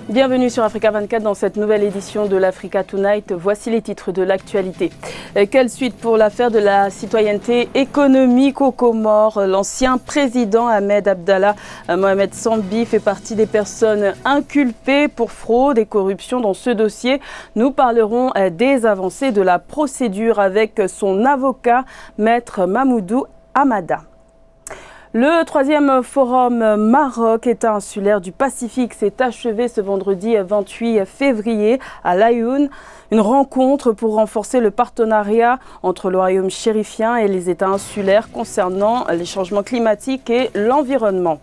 Bienvenue sur Africa 24 dans cette nouvelle édition de l'Africa Tonight. Voici les titres de l'actualité. Quelle suite pour l'affaire de la citoyenneté économique aux Comores? L'ancien président Ahmed Abdallah Mohamed Sambi fait partie des personnes inculpées pour fraude et corruption dans ce dossier. Nous parlerons des avancées de la procédure avec son avocat, Maître Mamoudou Hamada. Le 3e forum Maroc État insulaire du Pacifique s'est achevé ce vendredi 28 février à Laayoune. Une rencontre pour renforcer le partenariat entre le royaume chérifien et les États insulaires concernant les changements climatiques et l'environnement.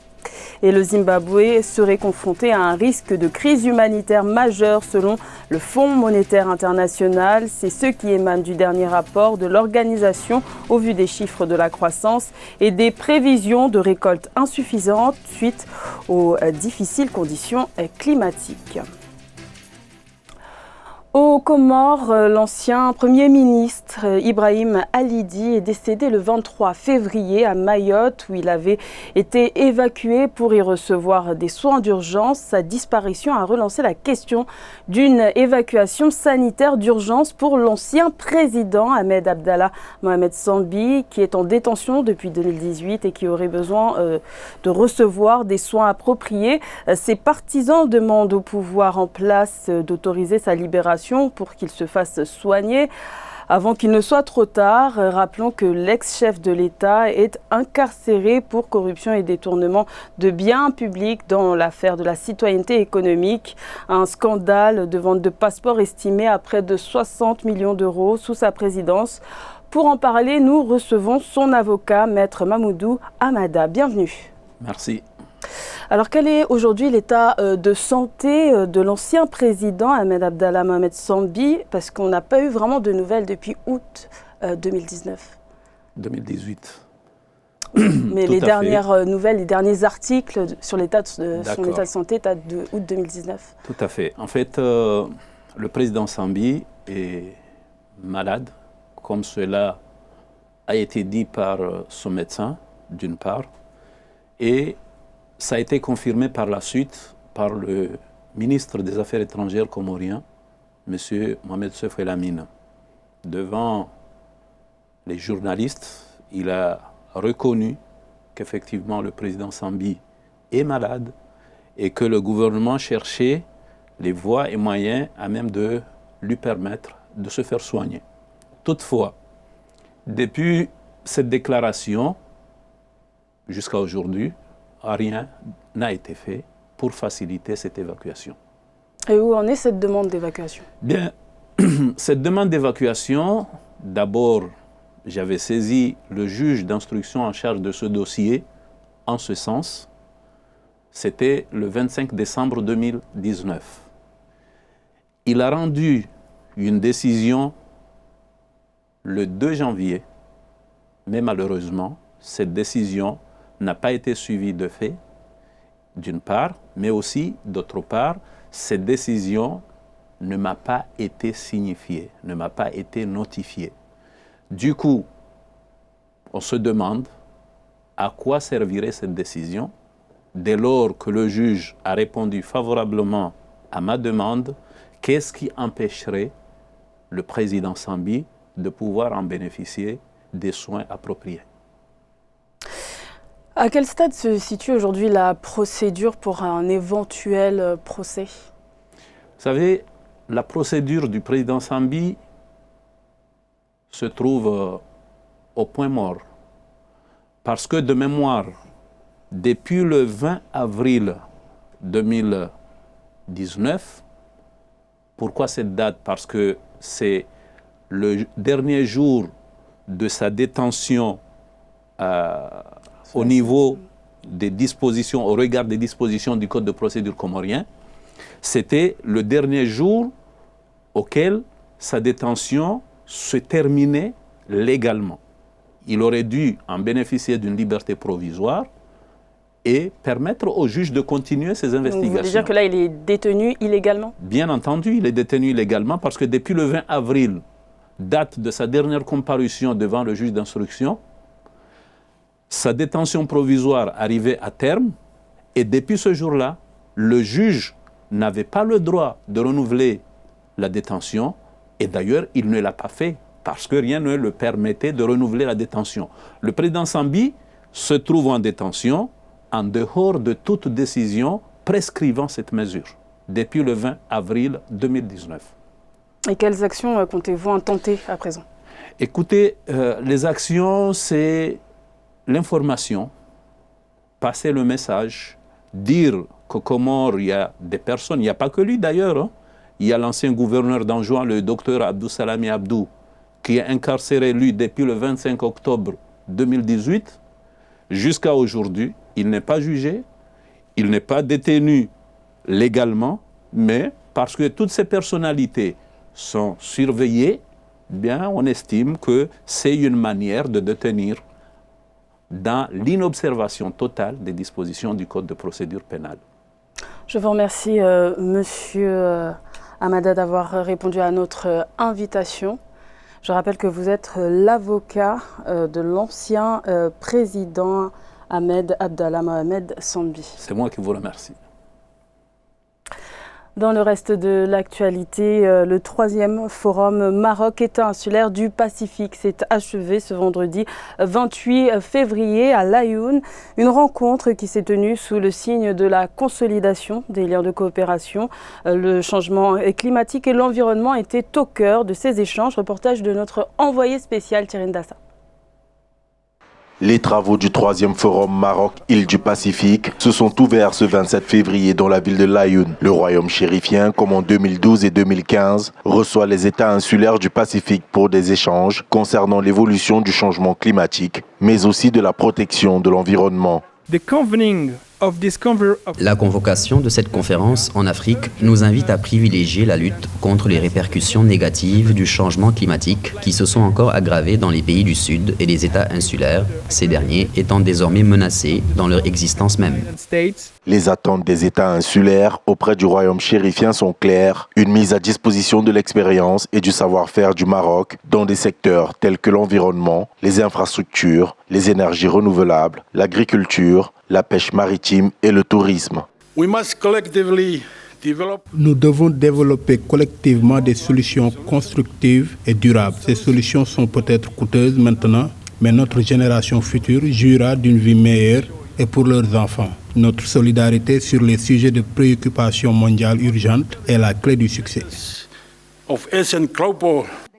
Et le Zimbabwe serait confronté à un risque de crise humanitaire majeure selon le Fonds monétaire international. C'est ce qui émane du dernier rapport de l'organisation au vu des chiffres de la croissance et des prévisions de récoltes insuffisantes suite aux difficiles conditions climatiques. Aux Comores, l'ancien Premier ministre Ibrahim Alidi est décédé le 23 février à Mayotte où il avait été évacué pour y recevoir des soins d'urgence. Sa disparition a relancé la question d'une évacuation sanitaire d'urgence pour l'ancien président Ahmed Abdallah Mohamed Sambi qui est en détention depuis 2018 et qui aurait besoin de recevoir des soins appropriés. Ses partisans demandent au pouvoir en place d'autoriser sa libération pour qu'il se fasse soigner avant qu'il ne soit trop tard. Rappelons que l'ex-chef de l'État est incarcéré pour corruption et détournement de biens publics dans l'affaire de la citoyenneté économique. Un scandale de vente de passeports estimé à près de 60 millions d'euros sous sa présidence. Pour en parler, nous recevons son avocat, Maître Mamoudou Hamada. Bienvenue. Merci. Alors, quel est aujourd'hui l'état de santé de l'ancien président Ahmed Abdallah Mohamed Sambi? Parce qu'on n'a pas eu vraiment de nouvelles depuis août 2019. 2018. Mais les dernières nouvelles, les derniers articles sur l'état de son état de santé datent de août 2019. Tout à fait. En fait, le président Sambi est malade, comme cela a été dit par son médecin, d'une part, et ça a été confirmé par la suite par le ministre des Affaires étrangères comorien, M. Mohamed Seif El Amin. Devant les journalistes, il a reconnu qu'effectivement le président Sambi est malade et que le gouvernement cherchait les voies et moyens à même de lui permettre de se faire soigner. Toutefois, depuis cette déclaration jusqu'à aujourd'hui, rien n'a été fait pour faciliter cette évacuation. Et où en est cette demande d'évacuation? Bien, cette demande d'évacuation, d'abord, j'avais saisi le juge d'instruction en charge de ce dossier en ce sens. C'était le 25 décembre 2019. Il a rendu une décision le 2 janvier, mais malheureusement, cette décision n'a pas été suivi de fait, d'une part, mais aussi, d'autre part, cette décision ne m'a pas été signifiée, ne m'a pas été notifiée. Du coup, on se demande à quoi servirait cette décision dès lors que le juge a répondu favorablement à ma demande. Qu'est-ce qui empêcherait le président Sambi de pouvoir en bénéficier des soins appropriés? À quel stade se situe aujourd'hui la procédure pour un éventuel procès? Vous savez, la procédure du président Sambi se trouve au point mort. Parce que de mémoire, depuis le 20 avril 2019, pourquoi cette date? Parce que c'est le dernier jour de sa détention au niveau des dispositions, au regard des dispositions du Code de procédure comorien, c'était le dernier jour auquel sa détention se terminait légalement. Il aurait dû en bénéficier d'une liberté provisoire et permettre au juge de continuer ses investigations. Donc vous voulez dire que là, il est détenu illégalement? Bien entendu, il est détenu illégalement parce que depuis le 20 avril, date de sa dernière comparution devant le juge d'instruction, sa détention provisoire arrivait à terme et depuis ce jour-là, le juge n'avait pas le droit de renouveler la détention, et d'ailleurs, il ne l'a pas fait, parce que rien ne le permettait de renouveler la détention. Le président Sambi se trouve en détention en dehors de toute décision prescrivant cette mesure, depuis le 20 avril 2019. Et quelles actions comptez-vous intenter à présent? Écoutez, les actions, c'est l'information, passer le message, dire qu'aux Comores, il y a des personnes, il n'y a pas que lui d'ailleurs, hein. Il y a l'ancien gouverneur d'Anjouan, le docteur Abdou Salami Abdou, qui est incarcéré, lui, depuis le 25 octobre 2018 jusqu'à aujourd'hui. Il n'est pas jugé, il n'est pas détenu légalement, mais parce que toutes ces personnalités sont surveillées, bien, on estime que c'est une manière de détenir dans l'inobservation totale des dispositions du Code de procédure pénale. Je vous remercie, monsieur Amada, d'avoir répondu à notre invitation. Je rappelle que vous êtes l'avocat de l'ancien président Ahmed Abdallah Mohamed Sambi. C'est moi qui vous remercie. Dans le reste de l'actualité, le 3e forum Maroc-État insulaire du Pacifique s'est achevé ce vendredi 28 février à Laayoune. Une rencontre qui s'est tenue sous le signe de la consolidation des liens de coopération. Le changement climatique et l'environnement étaient au cœur de ces échanges. Reportage de notre envoyé spécial Thierry Ndassa. Les travaux du 3e forum Maroc-Îles du Pacifique se sont ouverts ce 27 février dans la ville de Laayoune. Le royaume chérifien, comme en 2012 et 2015, reçoit les États insulaires du Pacifique pour des échanges concernant l'évolution du changement climatique, mais aussi de la protection de l'environnement. La convocation de cette conférence en Afrique nous invite à privilégier la lutte contre les répercussions négatives du changement climatique qui se sont encore aggravées dans les pays du Sud et les États insulaires, ces derniers étant désormais menacés dans leur existence même. Les attentes des États insulaires auprès du royaume chérifien sont claires. Une mise à disposition de l'expérience et du savoir-faire du Maroc dans des secteurs tels que l'environnement, les infrastructures, les énergies renouvelables, l'agriculture, la pêche maritime et le tourisme. Nous devons développer collectivement des solutions constructives et durables. Ces solutions sont peut-être coûteuses maintenant, mais notre génération future jouira d'une vie meilleure et pour leurs enfants. Notre solidarité sur les sujets de préoccupation mondiale urgente est la clé du succès.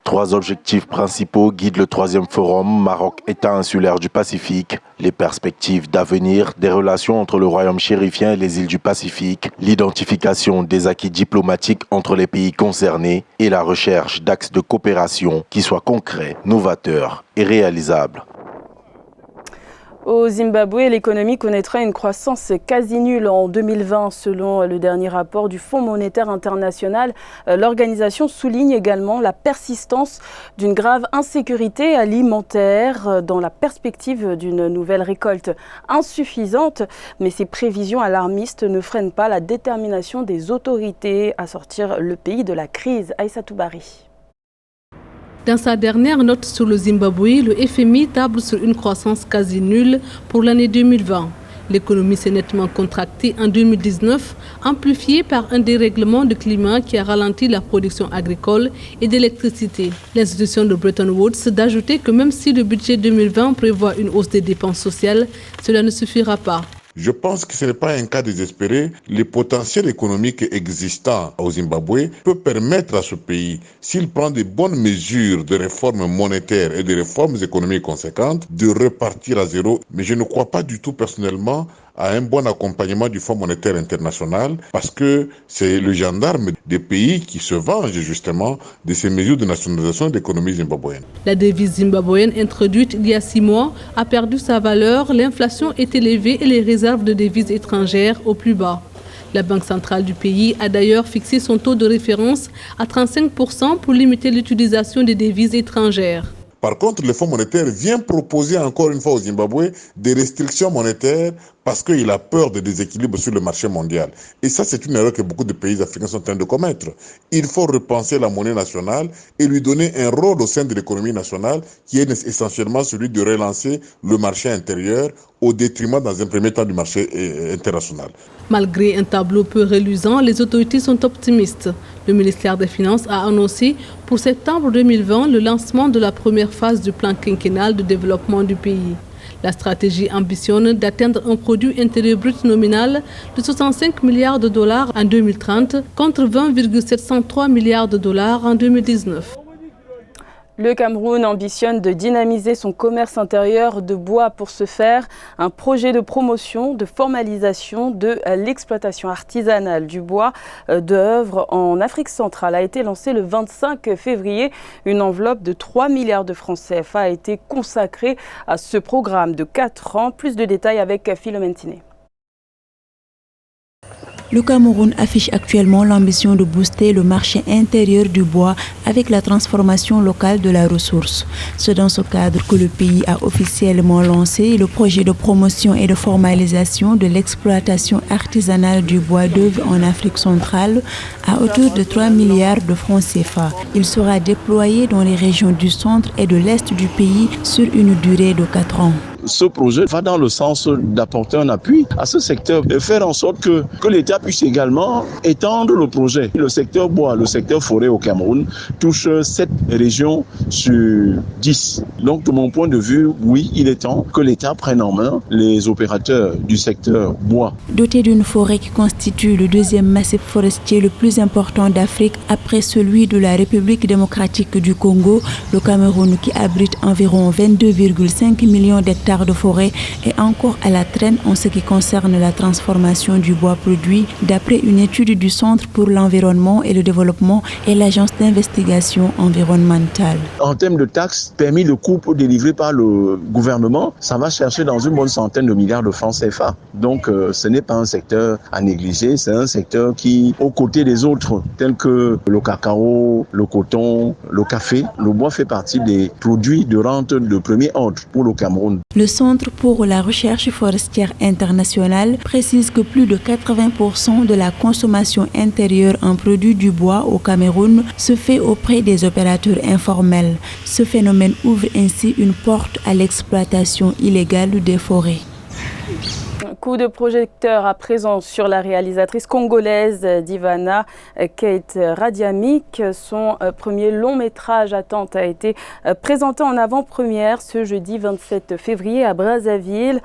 3 objectifs principaux guident le 3e forum Maroc-État insulaire du Pacifique. Les perspectives d'avenir des relations entre le royaume chérifien et les îles du Pacifique, l'identification des acquis diplomatiques entre les pays concernés et la recherche d'axes de coopération qui soient concrets, novateurs et réalisables. Au Zimbabwe, l'économie connaîtra une croissance quasi nulle en 2020 selon le dernier rapport du Fonds monétaire international. L'organisation souligne également la persistance d'une grave insécurité alimentaire dans la perspective d'une nouvelle récolte insuffisante. Mais ces prévisions alarmistes ne freinent pas la détermination des autorités à sortir le pays de la crise. Aïssatou Bari. Dans sa dernière note sur le Zimbabwe, le FMI table sur une croissance quasi nulle pour l'année 2020. L'économie s'est nettement contractée en 2019, amplifiée par un dérèglement du climat qui a ralenti la production agricole et d'électricité. L'institution de Bretton Woods d'ajouter que même si le budget 2020 prévoit une hausse des dépenses sociales, cela ne suffira pas. Je pense que ce n'est pas un cas désespéré. Le potentiel économique existant au Zimbabwe peut permettre à ce pays, s'il prend de bonnes mesures de réformes monétaires et de réformes économiques conséquentes, de repartir à zéro. Mais je ne crois pas du tout personnellement à un bon accompagnement du Fonds monétaire international parce que c'est le gendarme des pays qui se venge justement de ces mesures de nationalisation de l'économie zimbabwéenne. La devise zimbabwéenne introduite il y a 6 mois a perdu sa valeur, l'inflation est élevée et les réserves de devises étrangères au plus bas. La Banque centrale du pays a d'ailleurs fixé son taux de référence à 35% pour limiter l'utilisation des devises étrangères. Par contre, le Fonds monétaire vient proposer encore une fois au Zimbabwe des restrictions monétaires parce qu'il a peur de déséquilibres sur le marché mondial. Et ça, c'est une erreur que beaucoup de pays africains sont en train de commettre. Il faut repenser la monnaie nationale et lui donner un rôle au sein de l'économie nationale qui est essentiellement celui de relancer le marché intérieur au détriment, dans un premier temps, du marché international. Malgré un tableau peu reluisant, les autorités sont optimistes. Le ministère des Finances a annoncé pour septembre 2020 le lancement de la première phase du plan quinquennal de développement du pays. La stratégie ambitionne d'atteindre un produit intérieur brut nominal de 65 milliards de dollars en 2030 contre 20,703 milliards de dollars en 2019. Le Cameroun ambitionne de dynamiser son commerce intérieur de bois. Pour ce faire, un projet de promotion, de formalisation de l'exploitation artisanale du bois d'œuvre en Afrique centrale a été lancé le 25 février. Une enveloppe de 3 milliards de francs CFA a été consacrée à ce programme de 4 ans. Plus de détails avec Philomène Tiné. Le Cameroun affiche actuellement l'ambition de booster le marché intérieur du bois avec la transformation locale de la ressource. C'est dans ce cadre que le pays a officiellement lancé le projet de promotion et de formalisation de l'exploitation artisanale du bois d'œuvre en Afrique centrale à hauteur de 3 milliards de francs CFA. Il sera déployé dans les régions du centre et de l'est du pays sur une durée de 4 ans. Ce projet va dans le sens d'apporter un appui à ce secteur et faire en sorte que l'État puisse également étendre le projet. Le secteur bois, le secteur forêt au Cameroun touche 7 régions sur 10. Donc de mon point de vue, oui, il est temps que l'État prenne en main les opérateurs du secteur bois. Doté d'une forêt qui constitue le deuxième massif forestier le plus important d'Afrique après celui de la République démocratique du Congo, le Cameroun qui abrite environ 22,5 millions d'hectares de forêt est encore à la traîne en ce qui concerne la transformation du bois produit d'après une étude du Centre pour l'environnement et le développement et l'Agence d'investigation environnementale. En termes de taxes, permis de coupe délivrés par le gouvernement, ça va chercher dans une bonne centaine de milliards de francs CFA. Donc ce n'est pas un secteur à négliger, c'est un secteur qui, aux côtés des autres, tels que le cacao, le coton, le café, le bois fait partie des produits de rente de premier ordre pour le Cameroun. Le Centre pour la recherche forestière internationale précise que plus de 80% de la consommation intérieure en produits du bois au Cameroun se fait auprès des opérateurs informels. Ce phénomène ouvre ainsi une porte à l'exploitation illégale des forêts. Coup de projecteur à présent sur la réalisatrice congolaise Divana Kate Radiamik. Son premier long métrage Attente a été présenté en avant-première ce jeudi 27 février à Brazzaville.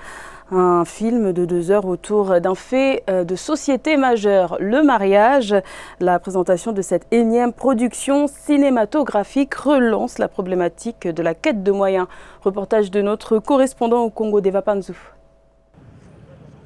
Un film de 2 heures autour d'un fait de société majeur, le mariage. La présentation de cette énième production cinématographique relance la problématique de la quête de moyens. Reportage de notre correspondant au Congo, Deva Panzou.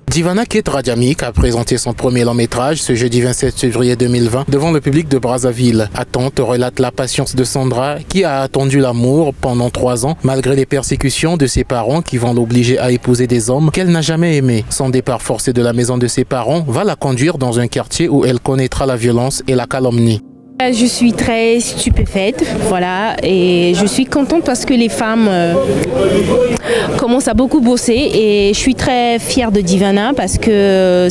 Divana Kate Radiamik a présenté son premier long-métrage ce jeudi 27 février 2020 devant le public de Brazzaville. Attente relate la patience de Sandra qui a attendu l'amour pendant 3 ans malgré les persécutions de ses parents qui vont l'obliger à épouser des hommes qu'elle n'a jamais aimés. Son départ forcé de la maison de ses parents va la conduire dans un quartier où elle connaîtra la violence et la calomnie. Je suis très stupéfaite, voilà, et je suis contente parce que les femmes commencent à beaucoup bosser et je suis très fière de Divana parce que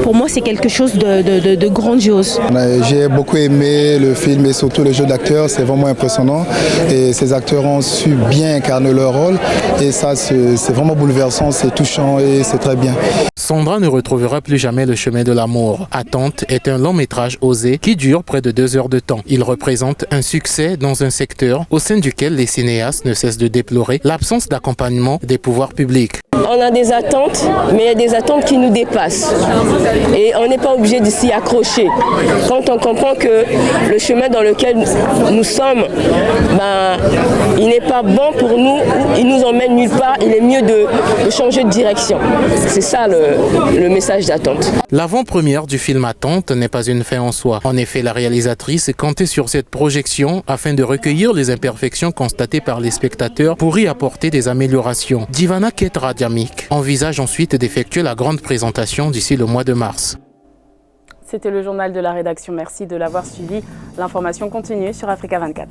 pour moi c'est quelque chose de grandiose. J'ai beaucoup aimé le film et surtout le jeu d'acteurs, c'est vraiment impressionnant et ces acteurs ont su bien incarner leur rôle et ça c'est vraiment bouleversant, c'est touchant et c'est très bien. Sandra ne retrouvera plus jamais le chemin de l'amour. Attente est un long métrage osé qui dure près de 2 heures de temps. Il représente un succès dans un secteur au sein duquel les cinéastes ne cessent de déplorer l'absence d'accompagnement des pouvoirs publics. On a des attentes, mais il y a des attentes qui nous dépassent. Et on n'est pas obligé de s'y accrocher. Quand on comprend que le chemin dans lequel nous sommes, il n'est pas bon pour nous, il nous emmène nulle part, il est mieux de changer de direction. C'est ça le message d'Attente. L'avant-première du film Attente n'est pas une fin en soi. En effet, la réalisatrice comptait sur cette projection afin de recueillir les imperfections constatées par les spectateurs pour y apporter des améliorations. Divana Kate Radiamik envisage ensuite d'effectuer la grande présentation d'ici le mois de mars. C'était le journal de la rédaction. Merci de l'avoir suivi. L'information continue sur Africa 24.